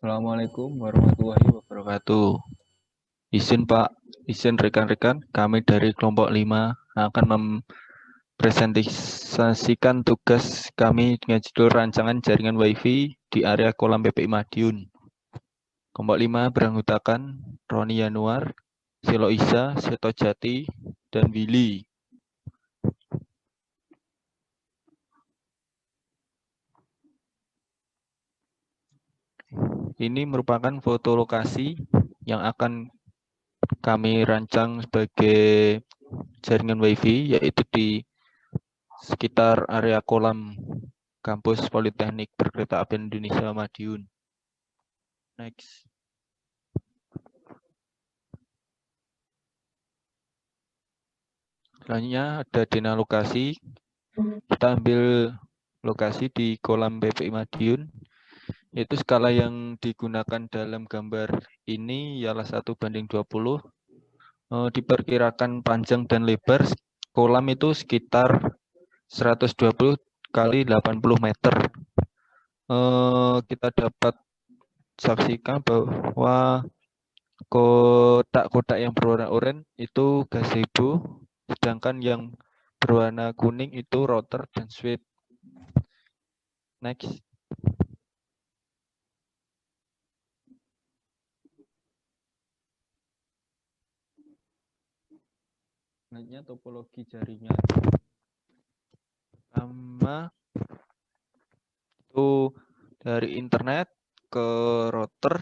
Assalamualaikum warahmatullahi wabarakatuh. Izin Pak, izin rekan-rekan, kami dari kelompok 5 akan mempresentasikan tugas kami dengan judul rancangan jaringan WiFi di area kolam PPI Madiun. Kelompok 5 beranggotakan Roni Yanuar, Silo Isa, Seto Jati, dan Willy. Ini merupakan foto lokasi yang akan kami rancang sebagai jaringan WiFi, yaitu di sekitar area kolam kampus Politeknik Perkeretaapian Indonesia Madiun. Next. Selanjutnya ada dena lokasi. Kita ambil lokasi di kolam PPI Madiun, yaitu skala yang digunakan dalam gambar ini ialah 1:20. Diperkirakan panjang dan lebar kolam itu sekitar 120 kali 80 meter. Kita dapat saksikan bahwa kotak-kotak yang berwarna oranye itu gazebo, sedangkan yang berwarna kuning itu router dan switch. Next. Selanjutnya topologi jaringan. Pertama itu dari internet ke router,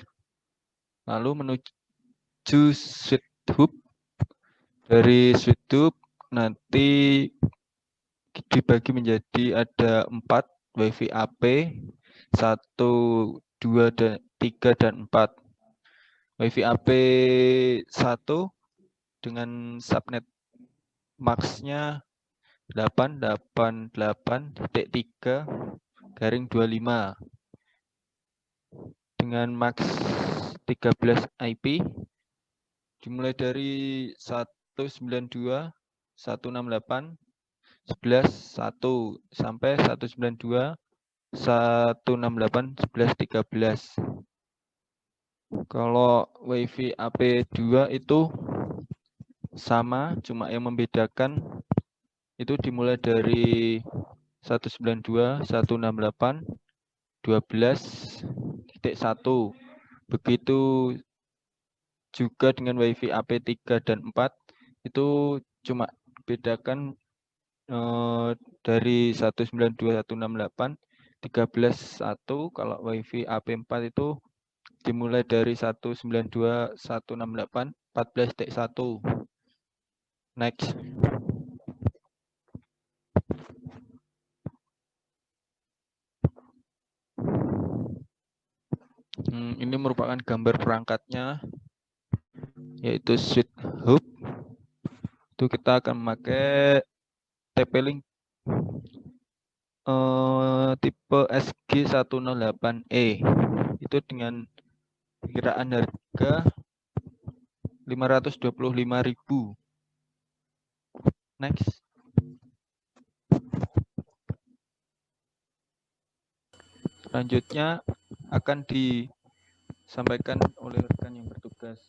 lalu menuju switch hub. Dari switch hub nanti dibagi menjadi ada 4 WiFi AP, 1, 2, 3, dan 4. WiFi AP 1 dengan subnet max-nya 888.3/25 dengan max 13 IP dimulai dari 192.168.11.1 sampai 192.168.11.13. Kalau WiFi AP2 itu sama, cuma yang membedakan itu dimulai dari 192.168.12.1. Begitu juga dengan WiFi AP3 dan 4 itu cuma bedakan dari 192.168.13.1. Kalau WiFi AP4 itu dimulai dari 192.168.14.1. Next. Ini merupakan gambar perangkatnya, yaitu switch hub. Itu kita akan memakai TP-Link tipe SG108E. Itu dengan perkiraan harga 525.000. Next. Selanjutnya akan disampaikan oleh rekan yang bertugas.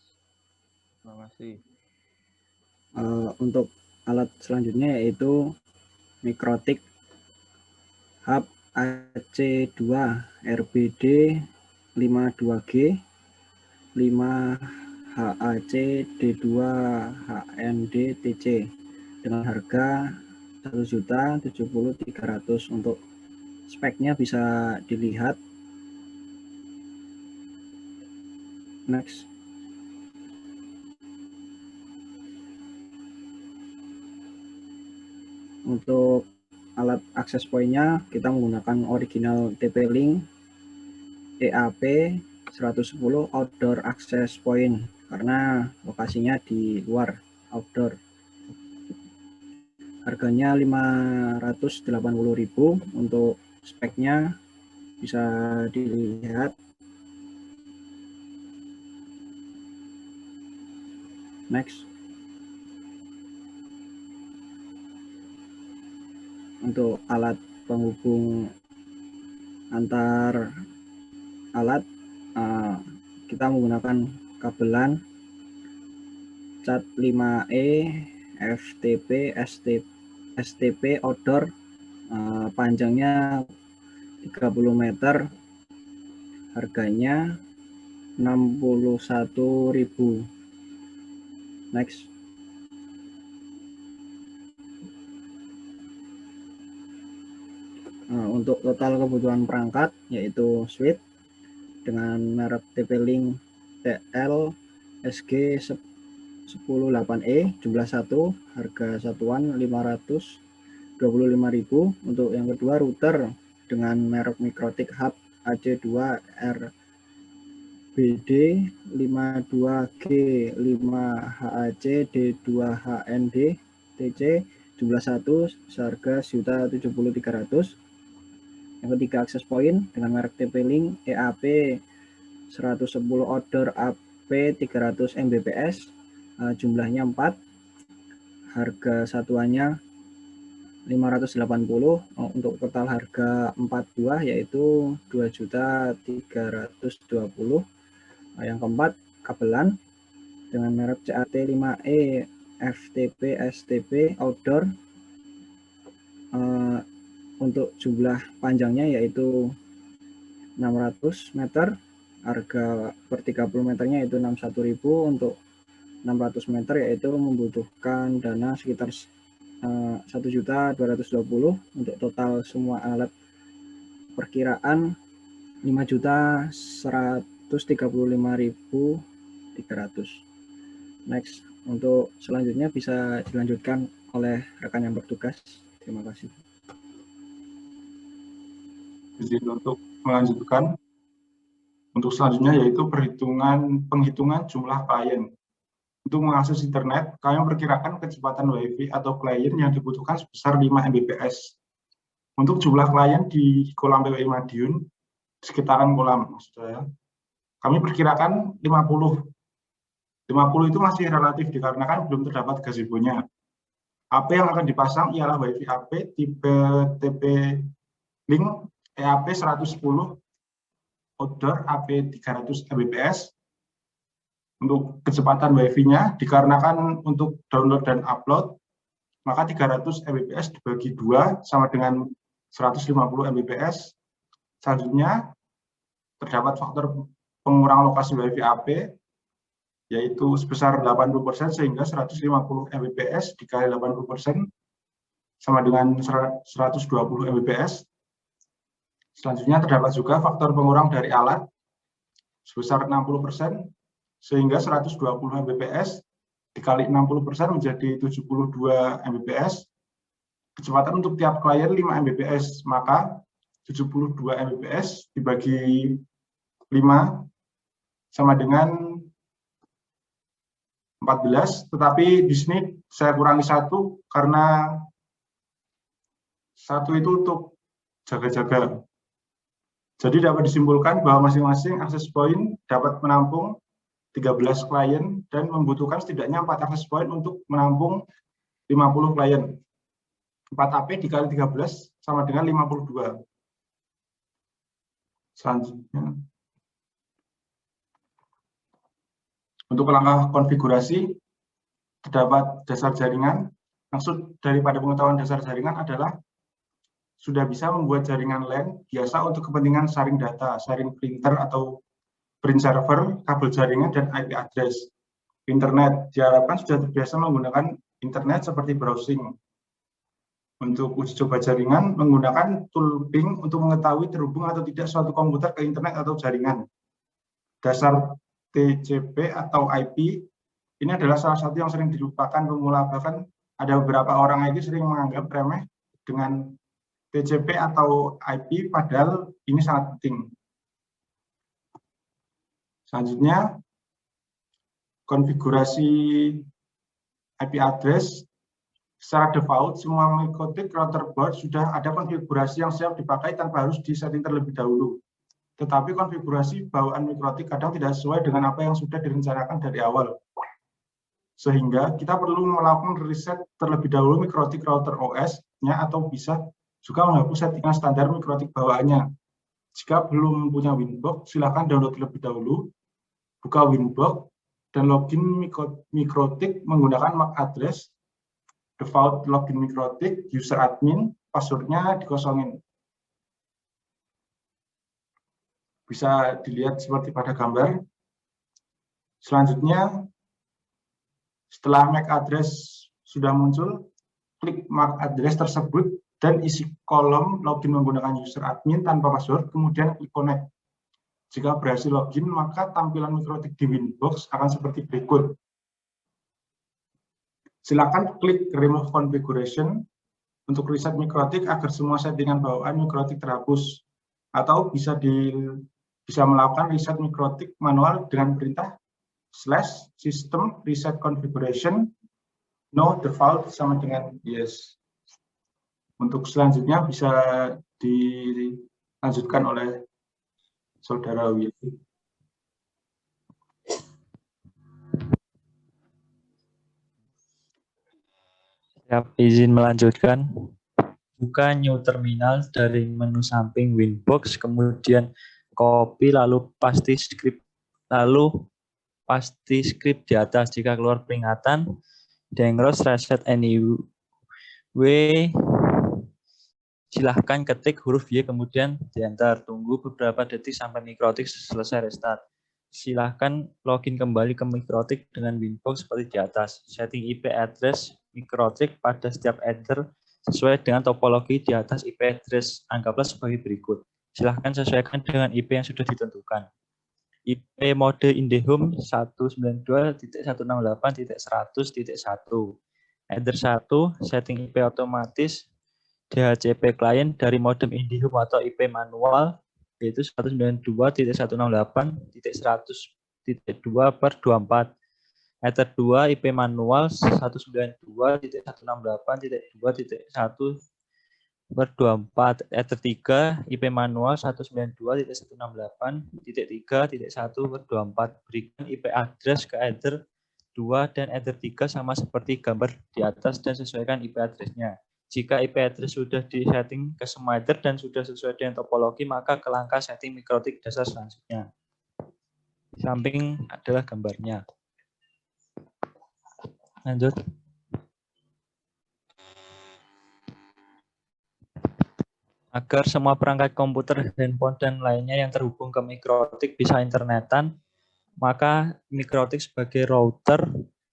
Terima kasih. Untuk alat selanjutnya yaitu Mikrotik Hub AC2 RBD 52G 5HAC D2 HND TC dengan harga 1.070.300. Untuk speknya bisa dilihat. Next. Untuk alat akses point-nya kita menggunakan original TP-Link EAP 110 outdoor access point karena lokasinya di luar outdoor. Harganya 580.000. Untuk speknya bisa dilihat. Next. Untuk alat penghubung antar alat kita menggunakan kabelan Cat 5E FTP STP outdoor, panjangnya 30 meter, harganya 61.000. Next. Untuk total kebutuhan perangkat yaitu switch dengan merek TP-Link TL SG 108E jumlah 1, harga satuan 525.000. Untuk yang kedua router dengan merek Mikrotik Hub AC2 RBD 52G 5HAC D2HND TC jumlah 1, seharga 1.070.300. Yang ketiga access point dengan merek TP-Link EAP 110 order AP 300 Mbps, jumlahnya 4, harga satuannya 580. Untuk total harga 4 buah yaitu 2.320.000. Yang keempat kabelan dengan merek CAT5E FTP STP outdoor, untuk jumlah panjangnya yaitu 600 meter, harga per 30 meternya yaitu 61.000. Untuk 600 meter yaitu membutuhkan dana sekitar 1.220.000. Untuk total semua alat perkiraan 5.135.300. Next. Untuk selanjutnya bisa dilanjutkan oleh rekan yang bertugas. Terima kasih. Izin untuk melanjutkan. Untuk selanjutnya yaitu penghitungan jumlah klien. Untuk mengakses internet, kami memperkirakan kecepatan WiFi atau klien yang dibutuhkan sebesar 5 Mbps. Untuk jumlah klien di kolam PPI Madiun, sekitaran kolam, maksud saya, kami perkirakan 50. 50 itu masih relatif dikarenakan belum terdapat gazebo-nya. AP yang akan dipasang ialah WiFi AP tipe TP-Link EAP 110 outdoor AP 300 Mbps. Untuk kecepatan WiFi-nya dikarenakan untuk download dan upload, maka 300 Mbps dibagi 2 sama dengan 150 Mbps. Selanjutnya terdapat faktor pengurang lokasi WiFi AP yaitu sebesar 80%, sehingga 150 Mbps dikali 80% sama dengan 120 Mbps. Selanjutnya terdapat juga faktor pengurang dari alat sebesar 60%, sehingga 120 Mbps dikali 60% menjadi 72 Mbps. Kecepatan untuk tiap klien 5 Mbps, maka 72 Mbps dibagi 5 sama dengan 14, tetapi di sini saya kurangi 1 karena 1 itu untuk jaga-jaga. Jadi dapat disimpulkan bahwa masing-masing akses point dapat menampung 13 klien dan membutuhkan setidaknya 4 akses point untuk menampung 50 klien. 4 AP dikali 13 sama dengan 52. Selanjutnya, untuk langkah konfigurasi, terdapat dasar jaringan. Maksud daripada pengetahuan dasar jaringan adalah sudah bisa membuat jaringan LAN biasa untuk kepentingan sharing data, sharing printer atau print server, kabel jaringan, dan IP address. Internet diharapkan sudah terbiasa menggunakan internet seperti browsing. Untuk uji coba jaringan, menggunakan tool ping untuk mengetahui terhubung atau tidak suatu komputer ke internet atau jaringan. Dasar TCP atau IP ini adalah salah satu yang sering dilupakan pemula, bahkan ada beberapa orang IT sering menganggap remeh dengan TCP atau IP, padahal ini sangat penting. Selanjutnya, konfigurasi IP address. Secara default, semua Mikrotik router board sudah ada konfigurasi yang siap dipakai tanpa harus disetting terlebih dahulu. Tetapi konfigurasi bawaan Mikrotik kadang tidak sesuai dengan apa yang sudah direncanakan dari awal. Sehingga kita perlu melakukan riset terlebih dahulu Mikrotik router OS-nya atau bisa juga menghapus settingan standar Mikrotik bawaannya. Jika belum punya Winbox, silakan download terlebih dahulu, buka Winbox, dan login MikroTik menggunakan MAC address, default login MikroTik, user admin, passwordnya dikosongin. Bisa dilihat seperti pada gambar. Selanjutnya, setelah MAC address sudah muncul, klik MAC address tersebut dan isi kolom login menggunakan user admin tanpa password, kemudian klik connect. Jika berhasil login, maka tampilan MikroTik di Winbox akan seperti berikut. Silakan klik remove configuration untuk reset MikroTik agar semua settingan bawaan MikroTik terhapus, atau bisa melakukan reset MikroTik manual dengan perintah /system reset configuration no default sama dengan yes. Untuk selanjutnya bisa dilanjutkan oleh Saudara Willy. Siap, izin melanjutkan. Buka new terminal dari menu samping Winbox, kemudian copy lalu paste script di atas. Jika keluar peringatan dangerous reset anyway, silahkan ketik huruf Y kemudian di enter. Tunggu beberapa detik sampai MikroTik selesai restart. Silahkan login kembali ke MikroTik dengan Winbox seperti di atas. Setting IP address MikroTik pada setiap enter sesuai dengan topologi di atas IP address. Anggaplah sebagai berikut. Silahkan sesuaikan dengan IP yang sudah ditentukan. IP mode IndiHome 192.168.100.1. Header 1, setting IP otomatis DHCP client dari modem IndiHome atau IP manual yaitu 192.168.100.2/24. Header 2, IP manual 192.168.2.1/24. Header 3, IP manual 192.168.3.1/24. Berikan IP address ke header 2 dan header 3 sama seperti gambar di atas dan sesuaikan IP address-nya. Jika IP address sudah disetting ke semua header dan sudah sesuai dengan topologi, maka ke langkah setting MikroTik dasar selanjutnya. Di samping adalah gambarnya. Lanjut. Agar semua perangkat komputer, handphone, dan lainnya yang terhubung ke MikroTik bisa internetan, maka MikroTik sebagai router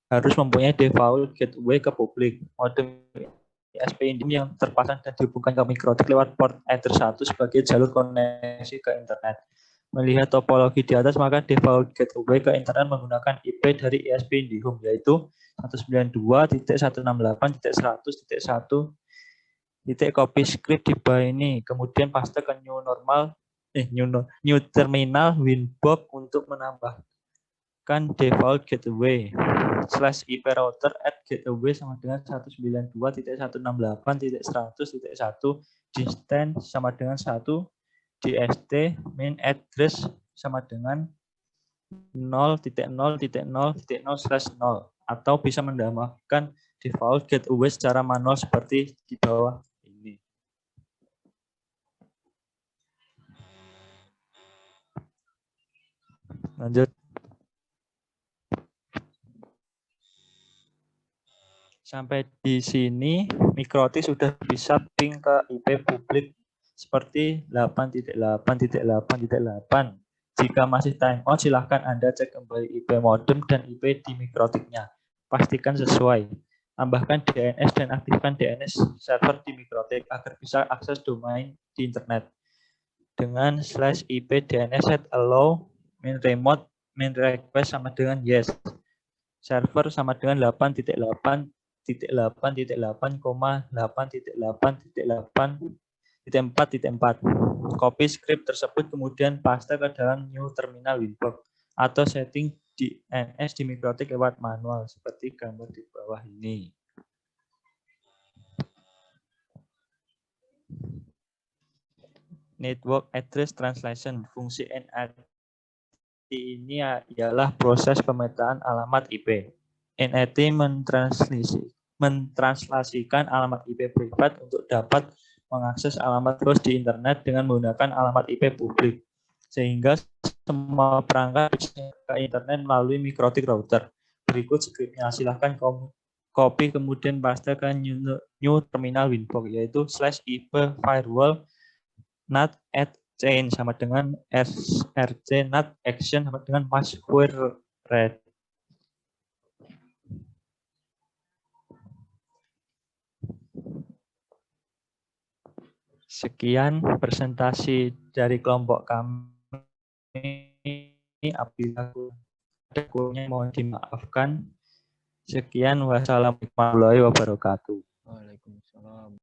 harus mempunyai default gateway ke publik. Modem ISP IndiHome yang terpasang dan dihubungkan ke MikroTik lewat port Ether 1 sebagai jalur koneksi ke internet. Melihat topologi di atas, maka default gateway ke internet menggunakan IP dari ISP IndiHome, yaitu 192.168.100.1. Copy script di bawah ini, kemudian paste ke new terminal Winbox untuk menambahkan default gateway /IP router at gateway sama dengan 192.168.100.1 distance sama dengan 1 dst main address sama dengan 0.0.0.0/0 atau bisa menambahkan default gateway secara manual seperti di bawah ini. Lanjut. Sampai di sini MikroTik sudah bisa ping ke IP publik seperti 8.8.8.8. Jika masih timeout, silahkan Anda cek kembali IP modem dan IP di MikroTik-nya. Pastikan sesuai. Tambahkan DNS dan aktifkan DNS server di MikroTik agar bisa akses domain di internet. Dengan /IP DNS set allow main remote main request sama dengan yes. Server sama dengan 8.8.8.8.8.4.4. Copy script tersebut kemudian paste ke dalam new terminal Winbox atau setting DNS di MikroTik lewat manual seperti gambar di bawah ini. Network Address Translation. Fungsi NAT ini ialah proses pemetaan alamat IP. NAT mentranslasikan alamat IP privat untuk dapat mengakses alamat host di internet dengan menggunakan alamat IP publik, sehingga semua perangkat bisa ke internet melalui mikrotik router. Berikut skripnya, silahkan copy kemudian paste ke new terminal Winbox, yaitu /ip firewall NAT add change sama dengan src NAT action sama dengan password read. Sekian presentasi dari kelompok kami. Apabila ada kurangnya mohon dimaafkan. Sekian, wassalamualaikum warahmatullahi wabarakatuh. Waalaikumsalam.